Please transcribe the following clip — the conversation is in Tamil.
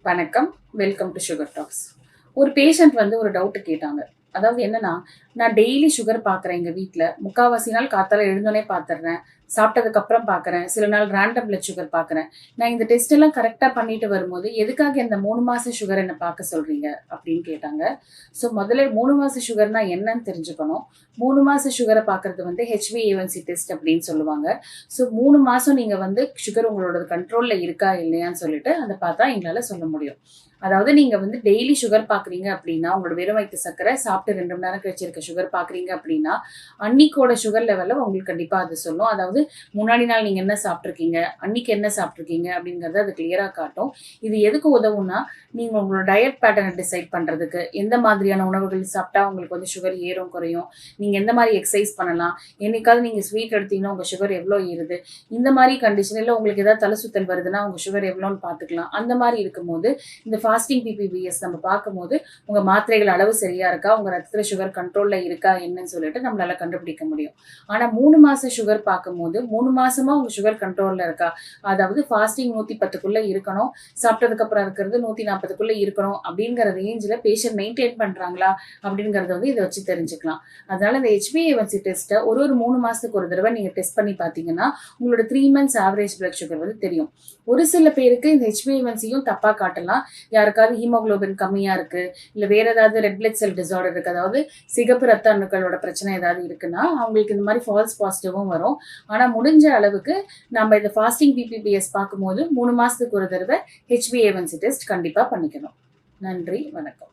வணக்கம். Welcome to sugar talks. ஒரு பேஷண்ட் ஒரு டவுட் கேட்டாங்க. அதாவது என்னன்னா, நான் டெய்லி சுகர் பார்க்குறேன் எங்க வீட்ல. முக்காவாசி நாள் காத்தால எழுந்தோனே பார்த்துடுறேன். சாப்பிட்டதுக்கு அப்புறம் பார்க்குறேன். சில நாள் ரேண்டம் பிளட் சுகர் பார்க்குறேன். நான் இந்த டெஸ்ட் எல்லாம் கரெக்ட்டா பண்ணிட்டு வரும்போது, எதுக்காக இந்த 3 மாச சுகர் என்ன பார்க்க சொல்றீங்க? அப்படின்னு கேட்டாங்க. முதல்ல 3 மாச சுகர்னா என்னன்னு தெரிஞ்சுக்கணும். 3 மாச சுகர பார்க்கறது HbA1c டெஸ்ட் அப்படின்னு சொல்லுவாங்க. 3 மாசம் நீங்க சுகர் உங்களோட கண்ட்ரோல்ல இருக்கா இல்லையான்னு சொல்லிட்டு அத பார்த்தா எங்களால சொல்ல முடியும். அதாவது நீங்க டெய்லி சுகர் பார்க்குறீங்க அப்படின்னா, உங்களோட வெறும் வயித்து சர்க்கரை சாப்பிட்டு 2 மணி நேரம் கழிச்சு இருக்க சுகர் பார்க்குறீங்க அப்படின்னா, அன்னைக்கோட சுகர் லெவல்ல உங்களுக்கு கண்டிப்பா அது சொல்லும். அதாவது முன்னாடி நாள் நீங்க என்ன சாப்பிட்டுருக்கீங்க, அன்னைக்கு என்ன சாப்பிட்டுருக்கீங்க அப்படிங்கிறத அது கிளியரா காட்டும். இது எதுக்கு உதவும்னா, நீங்க உங்களோட டயட் பேட்டர்னை டிசைட் பண்றதுக்கு, எந்த மாதிரியான உணவுகள் சாப்பிட்டா உங்களுக்கு சுகர் ஏறும் குறையும், நீங்க எந்த மாதிரி எக்ஸசைஸ் பண்ணலாம், என்னைக்காவது நீங்க ஸ்வீட் எடுத்தீங்கன்னா உங்க சுகர் எவ்வளோ ஏறுது, இந்த மாதிரி கண்டிஷனில் உங்களுக்கு ஏதாவது தலை சுத்தல் வருதுன்னா உங்க சுகர் எவ்வளோன்னு பார்த்துக்கலாம். அந்த மாதிரி இருக்கும்போது இந்த ஃபாஸ்டிங் PPBS நம்ம பார்க்கும்போது உங்க மாத்திரைகள் அளவு சரியா இருக்கா, உங்க ரத்தத்துல சுகர் கண்ட்ரோல்ல இருக்கா என்னன்னு சொல்லிட்டு நம்மளால கண்டுபிடிக்க முடியும். ஆனா 3 மாச சுகர் பார்க்கும்போது 3 மாசமா உங்க சுகர் கண்ட்ரோல்ல இருக்கா, அதாவது ஃபாஸ்டிங் 110க்குள்ள இருக்கணும், சாப்பிட்டதுக்கு அப்புறம் இருக்கிறது 140க்குள்ள இருக்கணும் அப்படிங்கிற ரேஞ்சில் பேஷண்ட் மெயின்டைன் பண்றாங்களா அப்படிங்கறத இதை வச்சு தெரிஞ்சுக்கலாம். அதனால இந்த HbA1c டெஸ்ட்டை ஒரு 3 மாசத்துக்கு ஒரு தடவை நீங்க டெஸ்ட் பண்ணி பார்த்தீங்கன்னா உங்களோட 3 months ஆவரேஜ் பிளட் சுகர் தெரியும். ஒரு சில பேருக்கு இந்த HbA1cயும் தப்பா காட்டலாம். யாருக்காவது ஹீமோகுளோபின் கம்மியா இருக்கு, இல்ல வேற ஏதாவது ரெட் பிளட் செல் டிசார்டர் இருக்கு, அதாவது சிகப்பு ரத்த அணுக்களோட பிரச்சனை ஏதாவது இருக்குன்னா அவங்களுக்கு இந்த மாதிரி ஃபால்ஸ் பாசிட்டிவும் வரும். ஆனா முடிஞ்ச அளவுக்கு நம்ம இந்த ஃபாஸ்டிங் PPBS பார்க்கும்போது 3 மாசத்துக்கு ஒரு தடவை HbA1c டெஸ்ட் கண்டிப்பா பண்ணிக்கணும். நன்றி, வணக்கம்.